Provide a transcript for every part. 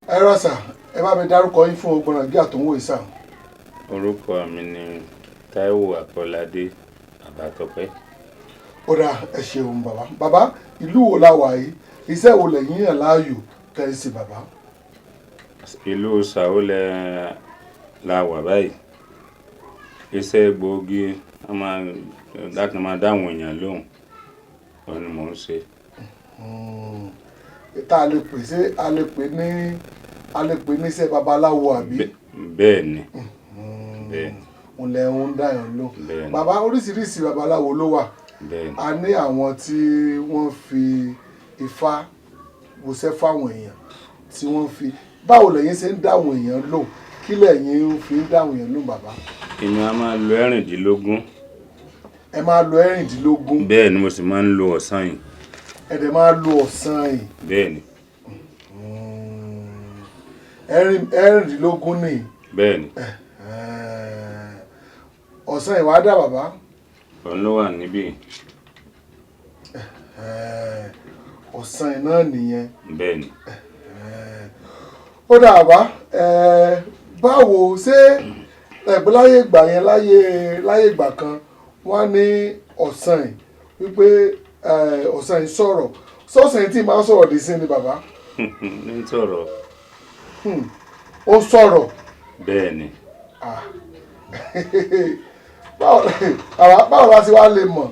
ẹ rọ sà, ẹ bá mi dárúkọ yín fún ogbon Nàìjíríà tó ń wò sà. Orúkọ mi ni Táíwò Àkọ́ládé Àbátọ́pẹ́. Ó dà, ẹ ṣeun bàbá. Bàbá, ìlú wo la wà yìí? Iṣẹ́ wo lẹ̀yin yàn láàyò kẹ́sì bàbá? Ìlú Sàólẹ̀ la wà báyìí. Iṣẹ́ gbòógì láti máa dáwọn èèyàn lóhùn òun ni mò ń ṣe. Tá a lè pè ṣé a lè pè ní iṣẹ́ babaláwo àbí? Bẹ́ẹ̀ ni. Bẹ́ẹ̀ ni. Òun lẹ ń dáyàn lóhùn. Bẹ́ẹ̀ ni. Bàbá, oríṣiríṣi babaláwo ló wà. Bẹ́ẹ̀ ni. A ní àwọn tí wọ́n fi ifá wọṣẹ́ fáwọn èèyàn tí wọ́n fi. Báwo lẹ̀yin ṣe ń dáwọn èèyàn lóhùn? Kí lẹ̀yin fi ń dáwọn èèyàn lóhùn bàbá? Èmi a máa lo ẹ̀rìndínlógún. Ẹ máa lo ẹ̀rìndínlógún. Bẹ́ẹ̀ ni mo sì máa ń lo Osanyin. Ẹ dẹ̀ máa lo Osanyin. Bẹ́ẹ̀ ni. Ẹ̀rìndínlógún ni. Bẹ́ẹ̀ ni. Osanyin wàá dà bàbá. Òun ló wà níbí. Osanyin náà nìyẹn. Bẹ́ẹ̀ ni. Ó dà bàbá, báwo ṣé ẹ̀gbọ́n láyé ìgbà yẹn láyé ìgbà kan wọ́n ní Osanyin wípé Osanyin sọ̀rọ̀ Osanyin tí máa ń sọ̀rọ̀ dì sí ni bàbá. Ní sọ̀rọ̀. Ó sọ̀rọ̀. Bẹ́ẹ̀ ni. Báwo la ṣe wá lè mọ̀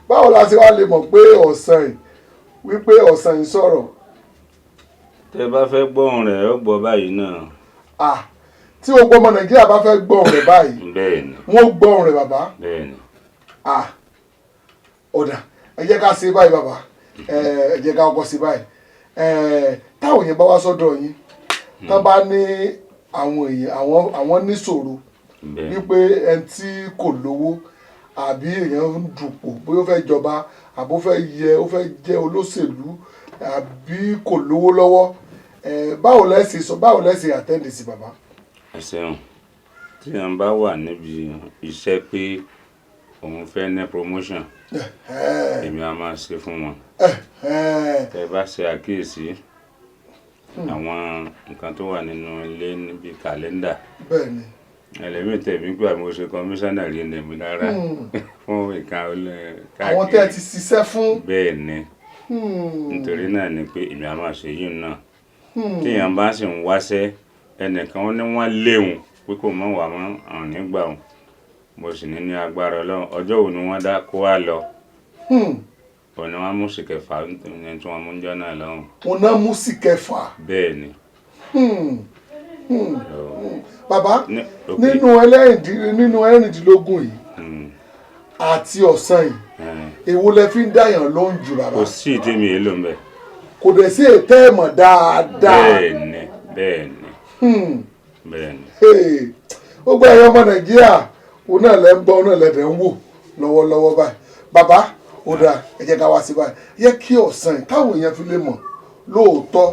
báwo la ṣe wá lè mọ̀ pé Osanyin wípé Osanyin sọ̀rọ̀? Tẹ́ bá fẹ́ gbọ́ ohùn rẹ̀ ó gbọ́ báyìí náà. Tí gbogbo ọmọ Nàìjíríà bá fẹ́ gbọ́ ohùn rẹ̀ báyìí. Bẹ́ẹ̀ ni. Wọ́n gbọ́ ohùn rẹ̀ bàbá. Bẹ́ẹ̀ ni. Ọ̀dà, ẹ jẹ́ ká ṣe báyìí bàbá, ẹ jẹ́ ká kọ́kọ́ ṣe báyìí. Táwọn èèyàn bá wá sọ́dọ̀ yín tán bá ní àwọn níṣòro wípé ẹni tí kò lówó àbí èèyàn ń dùpò bóyá ó fẹ́ jọba àbó ó fẹ́ jẹ́ olóṣèlú àbí kò lówó lọ́wọ́, báwo lẹ́sìn àtẹ́ǹdì sí bàbá? Ẹ ṣeun. Tí wọ́n bá wà níbi iṣẹ́ pé òun fẹ́ ní promotion, èmi a máa ṣe fún wọn. Tẹ́ bá ṣe àkíyèsí àwọn nǹkan tó wà nínú ilé níbi kàlẹ́ndà. Bẹ́ẹ̀ ni. Ẹlẹ́mìí tẹ̀mí pé àmọ́ ṣe kọmíṣánná rí ní èmi rárá fún ìka káàkiri. Àwọn tẹ́ ẹ ti ṣiṣẹ́ fún. Bẹ́ẹ̀ ni. Nítorí náà ni pé èmi a máa ṣe yìí náà. Téèyàn bá sì ń wáṣẹ́ ẹnìkan ó ní wọ́n léwu pé kò mọ̀ wà mọ́ àwọn nígbà wọn. Mo sì ní agbára Ọlọ́run ọjọ́ wo ni wọ́n dá kó wá lọ. Òun ni wọ́n mú sí kẹfà ní tí wọ́n mú jọ́ náà lọ́hùn. Òun náà mú sí kẹfà. Bẹ́ẹ̀ ni. Bàbá, nínú ẹ̀rìndínlógún yìí àti Osanyin èwo lẹ fi ń dáyàn lóhùn jù bàbá? Kò sí ìdí mi èlò mbẹ. Kò dẹ̀ sí ètò ẹ̀mọ̀ dáadáa. Bẹ́ẹ̀ ni. Bẹ́ẹ̀ ni. Ó gbọ́ ẹ̀yọ́ ọmọ Nàìjíríà òun náà lẹ́ ń gbọ́ òun náà lẹ́dẹ̀ ń wò lọ́wọ́lọ́wọ́ báyìí. Bàbá, ó dáa, ẹ jẹ́ ká wá sí báyìí. Yẹ kí Osanyin káwọn èèyàn fi lè mọ̀ lóòótọ́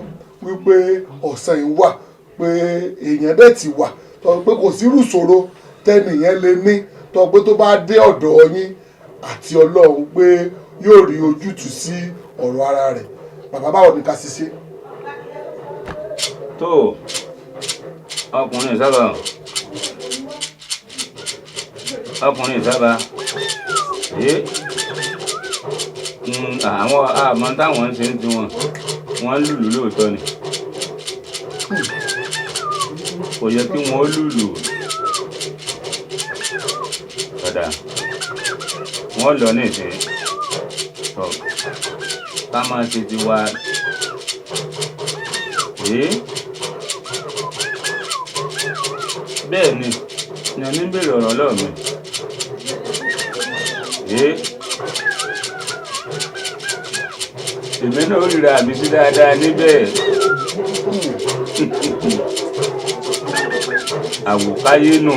wípé Osanyin wà, pé èèyàn dẹ̀ ti wà, tó pé kò sí ìṣòro tẹ́nìyẹn lè ní, tó pé tó bá dé ọ̀dọ̀ yín àti Ọlọ́run pé yóò rí ojútùú sí ọ̀rọ̀ ara rẹ̀. Bàbá, báwo ni ká ṣiṣẹ́? Tó ọkùnrin sábà àwọn àmọ́ táwọn ń ṣe ń tiwọn wọ́n lùlù lóòótọ́ ni. Kò yẹ kí wọ́n lùlù. Padà wọ́n lọ ní ìsìn ká máa ṣe ti wá. Bẹ́ẹ̀ ni ni a ní bèrè ọ̀rọ̀ lọ́wọ́ mi. Èmi náà ó ríra mi sí dáadáa níbẹ̀. Àwòkáyé nù.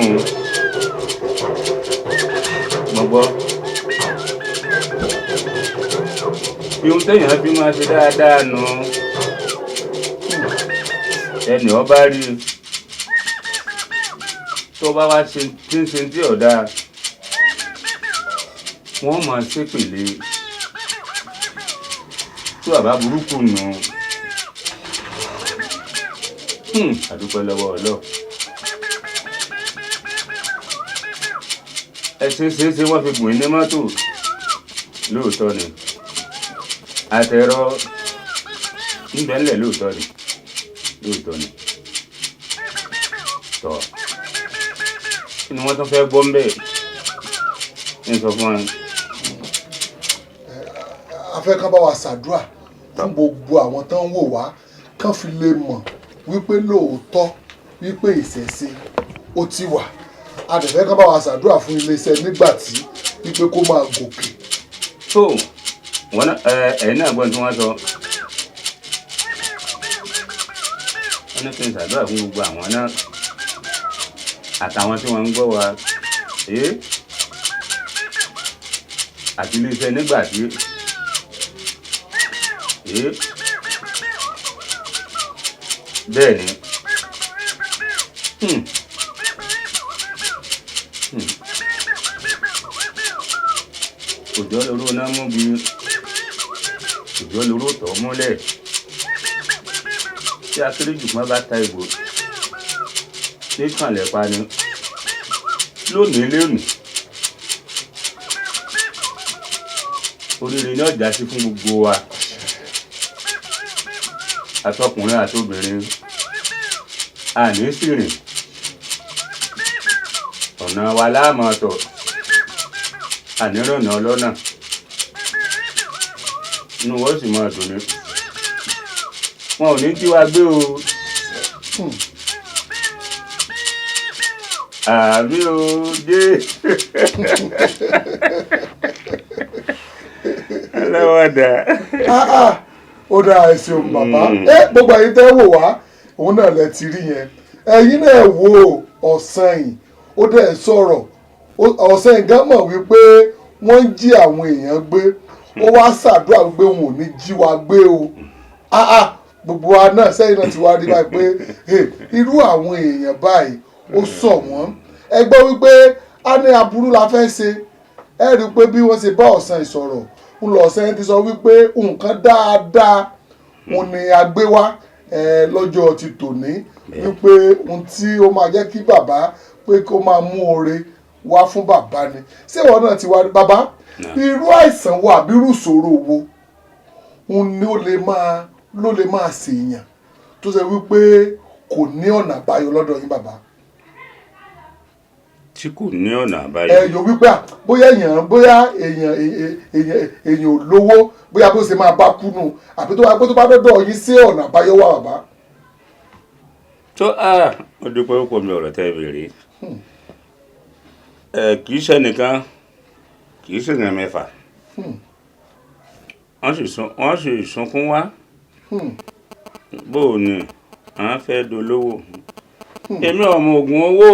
Gbọ́gbọ́. Ihun téèyàn fi máa ṣe dáadáa nù. Ẹni ọba rí tó bá wá ṣe tí ọ̀dà wọ́n máa ṣépèlé tí bàbá burúkú nù àdúpẹ́ lọ́wọ́ Ọlọ́run. ẹ ṣe wọ́n fi gùn ní mọ́tò lóòótọ́ ni àtẹ̀rọ níbẹ̀ ńlẹ̀ lóòótọ́ ni tọ́ kí ni wọ́n tún fẹ́ gbọ́ ń bẹ̀ ń sọ fún wa. a fẹ́ kán bá wa ṣàdúrà fún gbogbo àwọn tán ń wò wá kán fi lè mọ̀ wípé lóòótọ́ wípé ìṣẹ̀ṣe ó ti wà a dẹ̀ fẹ́ kán bá wa ṣàdúrà fún iléeṣẹ́ Nígbàtí wípé kó máa gòkè. tó wọn ẹ̀yin náà gbọ́n tí wọ́n sọ wọ́n ní kí n ṣàdúrà fún gbogbo àwọn náà àtàwọn tí wọ́n ń gbọ́ wa àti iléeṣẹ́ Nígbàtí bẹ́ẹ̀ ni òjò lóró náà mú bí òjò lóró tọ̀ mọ́lẹ̀ tí akérèjù kan bá ta ìbò ní kànlẹ̀ pa ni lónìí oríire náà já sí fún gbogbo wa àtọkùnrin àtobìnrin àní sì rìn ọ̀nà wa láàmú ọ̀tọ̀ ànírànà ọlọ́nà inú wọ́n sì máa dùn ní wọn ò ní jí wa gbé o àbí o dé aláwọ̀dà. ó dáa ẹ ṣeun bàbá gbogbo ẹ̀yin tẹ́ wò wá òun náà lẹ ti rí yẹn ẹ̀yin náà wo Ọ̀sanyìn ó dẹ̀ sọ̀rọ̀ Ọ̀sanyìn gan mọ̀ wípé wọ́n ń jí àwọn èèyàn gbé ó wá ṣàdúrà wípé wọn ò ní jí wa gbé o gbogbo wa náà sẹ́yìn náà ti wá rí báyìí pé irú àwọn èèyàn báyìí ó sọ wọ́n ẹ gbọ́ wípé a ní aburú la fẹ́ ṣe ẹ rí i pé bí wọ́n ṣe bá Ọ̀sanyìn sọ̀rọ̀ ń lọ Ọ̀sanyìn ti sọ wípé nǹkan dáadáa òun ni a gbé wá lọ́jọ́ ti tòní wípé ohun tí ó máa jẹ́ kí bàbá pé kó máa mú oore wá fún bàbá ni ṣé ìwọ náà ti wá bàbá irú àìsàn wo àbí irú ìṣòro wo òun ni ó lè máa ṣèyàn tó ṣe wípé kò ní ọ̀nà àbáyọ lọ́dọ̀ yín bàbá. tí kò ní ọ̀nà àbáyọ. yóò wípé bóyá èèyàn ò lówó bóyá bó ṣe máa bá kú nù àbí tó bá dọ́dọ̀ yín sí ọ̀nà àbáyọ wà bàbá. tó ó dúpẹ́ púpọ̀ mi ọ̀rọ̀ tẹ́ bèrè kì í ṣe nìkan kì í ṣe èèyàn mẹ́fà wọ́n sì sunkún wá bóò ni àwọn fẹ́ dolówó èmi ọmọ ògùn owó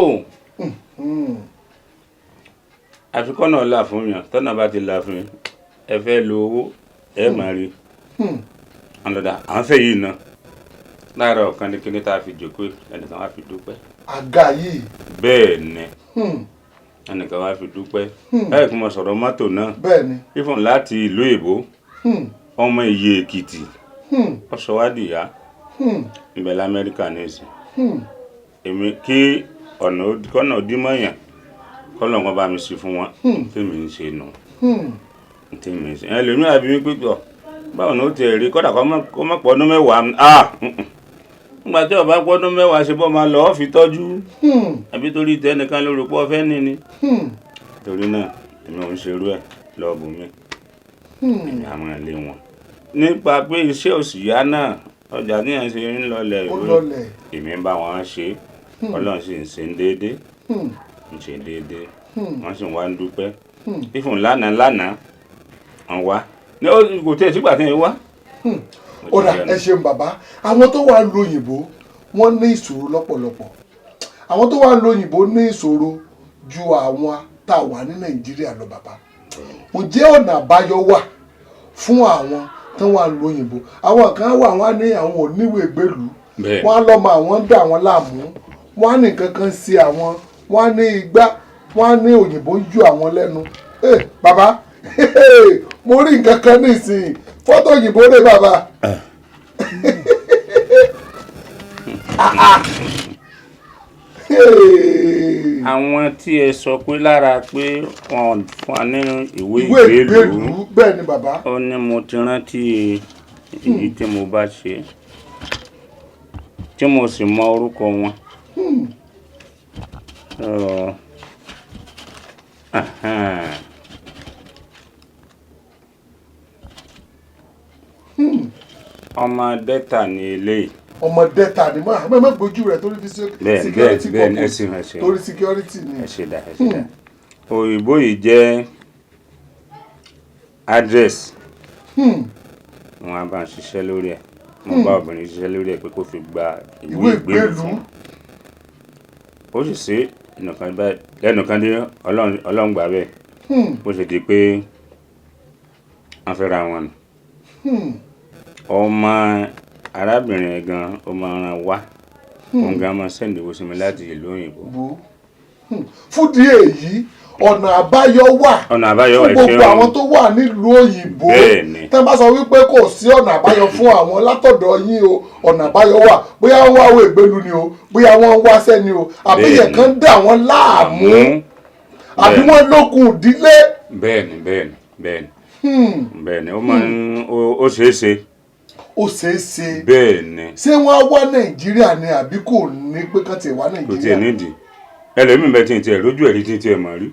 àfikún náà là fún yàn tọ́nà bá ti là fún yàn ẹ fẹ́ lo owó ẹ máa rí ọ̀nàdà àwọn fẹ́ yìí náà láàárọ̀ ọ̀kan ní kíní tá a fi jòkó ẹnìkan wá fi dúpẹ́. àga yìí. bẹ́ẹ̀ ni ẹnìkan wá fi dúpẹ́ báyìí kí mo sọ̀rọ̀ mọ́tò náà ifon láti ìlú èbó ọmọ Ìyè Èkìtì ọ̀ṣọ́wádìí yá ìbẹ̀ lamẹ́ríkà ní ìsìn èmi kí kọ́nà dímọ̀yàn kọ́nà kan bá mi sí fún wọn tèmi ń ṣe nù tèmi ń ṣe ẹlòmíràn bí mi pípọ̀ báwo ni ó ti rí kọ́dà kọ́ mọ̀ pọ̀ ọdún mẹ́wàá nígbà tí ọba pọ̀ ọdún mẹ́wàá ṣe bọ́ máa lọ́ọ́ fi tọ́jú àbí torí tẹnìkan lórí pọ́ fẹ́ ní ni torí náà èmi ò ń ṣerú ẹ̀ lọ́ọ̀bù mi èmi àwọn ilé wọn nípa pé iṣẹ́ òsì yá náà ọjà níyàn ṣe ń lọlẹ̀ ìwé èmi ń bá wọn ṣe Ọlọ́run sì ń ṣe déédéé wọ́n sì ń wá ń dúpẹ́ ìfún lánàá wọ́n wá ní kò tẹ̀ sígbà tí wọ́n wá. ó dà ẹ ṣeun bàbá àwọn tó wà lóyìnbó wọ́n ní ìṣòro lọ́pọ̀lọpọ̀ àwọn tó wà lóyìnbó ní ìṣòro ju àwọn tá a wà ní Nàìjíríà lọ bàbá ǹjẹ́ ọ̀nà àbáyọ wà fún àwọn tó wà lóyìnbó àwọn kan wà wọ́n á ní àwọn oníwèé gbèlú wọ́n á lọ́mọ àwọn ń dà wọ́n láàmú wọ́n á ní nǹkan kan sí àwọn wọ́n á ní igbá wọ́n á ní òyìnbó ń ju àwọn lẹ́nu bàbá mo rí nǹkan kan nísìnyí fọ́tò òyìnbó rẹ̀ bàbá. àwọn tí ẹ sọ pé lára pé wọn fún wa ní ìwé ìgbélùú bẹ́ẹ̀ ni bàbá. ó ní mo ti rántí èyí tí mo bá ṣe tí mo sì mọ orúkọ wọn. ọmọ dẹ́ta ni eléyìí. ọmọ dẹ́ta ni mọ́ gbójú rẹ̀ torí fi security purpose torí security ni. ẹ ṣe dá òyìnbó yìí jẹ́ address. wọn á bá ń ṣiṣẹ́ lórí ẹ̀ mo bá obìnrin ṣiṣẹ́ lórí ẹ̀ pé kó fi gba ìwé ìgbélùú fún. ó sì ṣe lẹ́nìkan dé ọlọ́run gbà bẹ́ẹ̀ bó ṣe di pé wọ́n fẹ́ ra wọn nù. ọmọ arábìnrin gan ọmọ ọ̀ràn wá òun gan máa sẹ́ndì owó sí mi láti ìlú òyìnbó. fúdìí èyí ọ̀nà àbáyọ wà fún gbogbo àwọn tó wà nílùú òyìnbó tẹ́ bá sọ wípé kò sí ọ̀nà àbáyọ fún àwọn látọ̀dọ̀ yín o ọ̀nà àbáyọ wà bóyá wọ́n wá owó ìgbélu ni o bóyá wọ́n wá sẹ́ni o àbí yẹn kan dà wọ́n láàmú àbí wọ́n lókun ìdílé. bẹ́ẹ̀ni ó máa ń ó ṣeé ṣe. ó ṣeé ṣe. bẹ́ẹ̀ni. ṣé wọ́n á wá nàìjíríà ni àbí kò ní pé kán tiẹ̀ wá nàìjíríà. kò tiẹ̀ nídìí ẹlòmíì bẹ́ẹ̀ tí n tiẹ̀ lójú ẹ̀rí tí n tiẹ̀ mọ̀ rí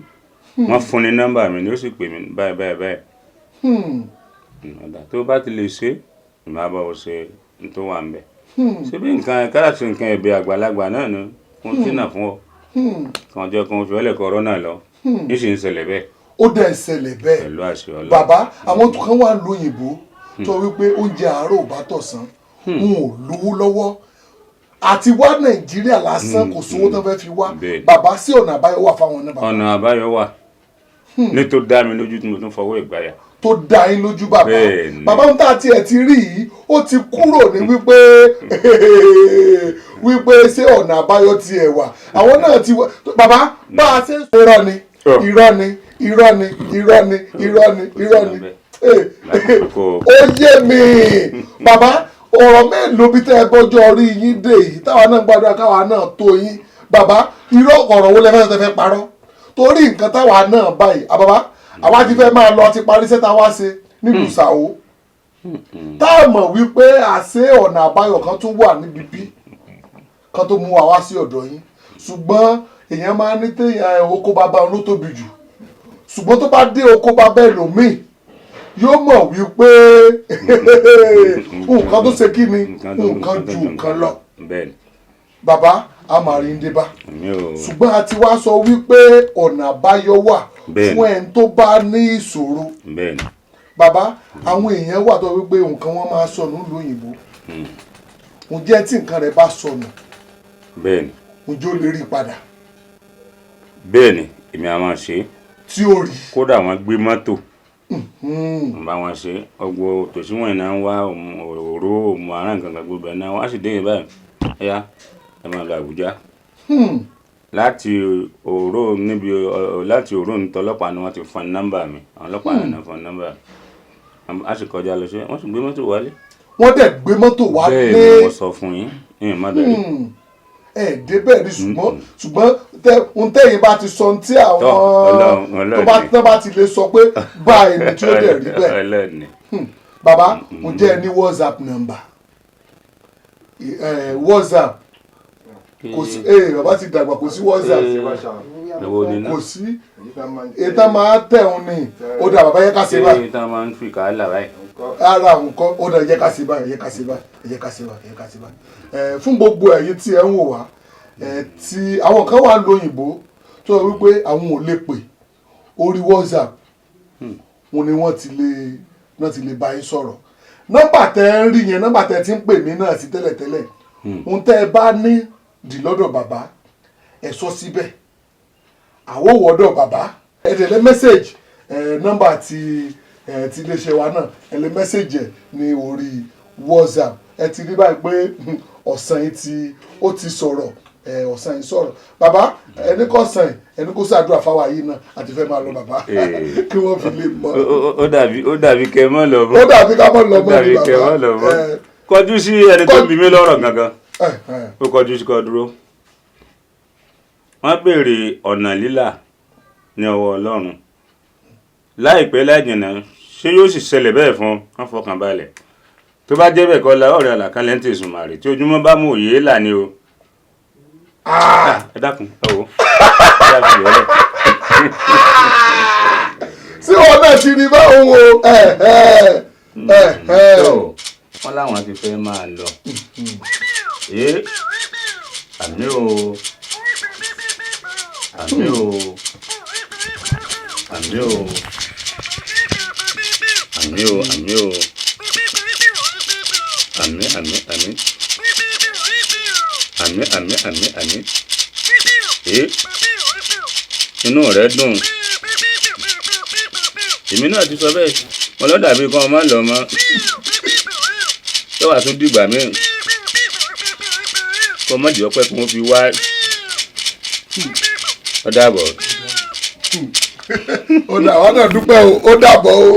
wọ́n fún ní nọ́mbà mi ni ó sì pè mí báyìí. tó bá ti lè ṣe ìmọ̀ àbọ̀ ṣe tó wà ń bẹ̀. ṣé bí nǹkan káràtì nǹkan ẹ̀bẹ̀ àgbàlagbà náà ni wọ́n ti nà fún ọ. kan jọ kan fi ọlẹ̀ kọ́rọ́nà lọ ní sì ń ṣẹlẹ̀ bẹ́ẹ̀. ó dẹ̀ ń ṣẹlẹ̀ bẹ́ẹ̀. pẹ̀lú àṣẹ Ọlọ́run. bàbá àwọn tó kàn wà lóyìnbó tó wípé oúnjẹ àárọ̀ ò bá tọ̀sán wọn ò lówó lọ́wọ́ àti wá nàìjíríà lásán kò sówó tó fẹ́ fi wá bàbá sí ọ̀nà àbáyọ wà fáwọn náà bàbá. ọ̀nà àbáyọ wà ní tó dá mi lójú tí mo tún fọwọ́ ìgbáyà. tó dá yín lójú bàbá bàbá ń tà tiẹ̀ ti rí yìí ó ti kúrò ní wípé ṣé ọ̀nà àbáyọ tiẹ̀ wà àwọn náà ti wá bàbá bá a ṣe ń sọ irọ́ ni ó yé mi bàbá ọ̀rọ̀ mélòó bí tẹ́ ẹ bọ́jọ́ orí yín dé yìí táwa náà gbàdúrà káwa náà tó yín bàbá irọ́ ọ̀rọ̀ wo lẹ fẹ́ parọ́ torí nǹkan táwa náà báyìí àbàbá àwa ti fẹ́ máa lọ ti parí sẹ́ta wá ṣe nílùú Ṣàó tá a mọ̀ wípé àṣé ọ̀nà àbáyọ kan tún wà níbi bí kan tó mú wa wá sí ọ̀dọ̀ yín ṣùgbọ́n èèyàn máa ní téèyàn oko bàbá ló tóbi jù ṣùgbọ́n tó bá dé oko bàbá ẹlòmíì yóò mọ̀ wípé nǹkan tó ṣe kí ni nǹkan ju nǹkan lọ. bàbá a máa rí ndé bá ṣùgbọ́n a ti wá sọ wípé ọ̀nà àbáyọ wà fún ẹni tó bá ní ìṣòro. bàbá àwọn èèyàn wà tó wípé nǹkan wọn máa sọnù lóyìnbó ǹjẹ́ tí nǹkan rẹ̀ bá sọnù ǹjẹ́ ó lè rí padà. bẹ́ẹ̀ni èmi a máa ṣe. tí ó rí. kódà wọ́n gbé mọ́tò bá wọn ṣe ọgbọ tòṣìwọ̀n iná ń wá òró òmù ará nǹkan kan gbogbo ẹ̀ náà wọ́n á sì dé yìí báyìí ẹ̀yà ẹ̀ máa lọ Àbújá láti òró ní tọlọ́pàá ni wọ́n ti fún nọ́mbà mi àwọn ọlọ́pàá náà fún nọ́mbà mi a sì kọjá lọ sí wọ́n sì gbé mọ́tò wálé. wọ́n dẹ̀ gbé mọ́tò wálé. bẹ́ẹ̀ ni mo sọ fún yín ní ìmọ̀dàrí. débẹ̀ rí ṣùgbọ́n tẹ́yìn bá ti sọ tí àwọn tó bá ti lè sọ pé báyìí ni tí ó dẹ̀ rí bẹ́ẹ̀. bàbá mo jẹ́ ẹ ní WhatsApp number WhatsApp kò sí bàbá ti dàgbà kò sí WhatsApp kò sí ètò máa tẹ̀hún ni ó dà bàbá yẹ ká ṣe báyìí. ètò máa ń fi kàálà báyìí. ara nǹkan ó dà yẹ ká ṣe báyìí yẹ ká ṣe báyìí fún gbogbo ẹ̀yin tí ẹ ń wò wá tí àwọn kan wà lóyìnbó tó yẹ wípé àwọn ò lè pè orí WhatsApp wọn ni wọ́n ti lè bá yín sọ̀rọ̀ nọ́mbà tẹ́ ń rí yẹn nọ́mbà tẹ́ ti ń pè mí náà sí tẹ́lẹ̀tẹ́lẹ̀ ohun tẹ́ ẹ bá ní dì lọ́dọ̀ bàbá ẹ sọ síbẹ̀ àwọn òwòdọ̀ bàbá ẹ tẹ̀lé mẹ́sẹ̀gì nọ́mbà ti iléeṣẹ́ wa náà ẹ lè mẹ́sẹ̀gì ẹ̀ ní orí WhatsApp ẹ ti rí báyìí pé Ọ̀sanyìn ó ti sọ̀rọ̀ Ọ̀sanyìn sọ̀rọ̀ bàbá ẹni kò sàn ẹni kò ṣàdúrà fáwa yìí náà àti fẹ́ máa lọ bàbá kí wọ́n fi lè mọ. ó dàbí kẹ́ mọ́ lọ mọ́. ó dàbí ká mọ́ lọ mọ́ ni bàbá. kọjú sí ẹni tó bí mi lọ́rọ̀ gangan. ó kọjú sí kọ dúró. Wọ́n béèrè ọ̀nà lílà ní ọwọ́ Ọlọ́run. Láìpẹ́ láìjìnà ṣé yóò sì ṣẹlẹ̀ bẹ́ẹ̀ fún wọn fọkàn balẹ̀. Tó bá jẹ́ bẹ́ẹ̀ kọ́ la ọ̀rẹ́ àlàkalẹ̀ ń tẹ̀sùn màrè tí ojúmọ́ bá mú òye là ní o. Ẹ dákun ẹ wò ó. Sí wọn náà ti rí báwọn o. Wọ́n láwọn ti fẹ́ máa lọ. Àmì o. Àmì o. Àmì o. Àmì o. Àmì o. Àmì àmì àmì. Àmì àmì àmì àmì. Inú rẹ̀ dùn. Èmi náà ti sọ bẹ́ẹ̀. Wọ́n lọ dàbí kan ọmọ lọ mọ́. Tẹ́wà tún dìgbà míì. Kọ́mọ́dì ọpẹ́ kí wọ́n fi wá. Ó dàbọ̀. Ó dà wọ́n náà dúpẹ́ o, ó dàbọ̀ o.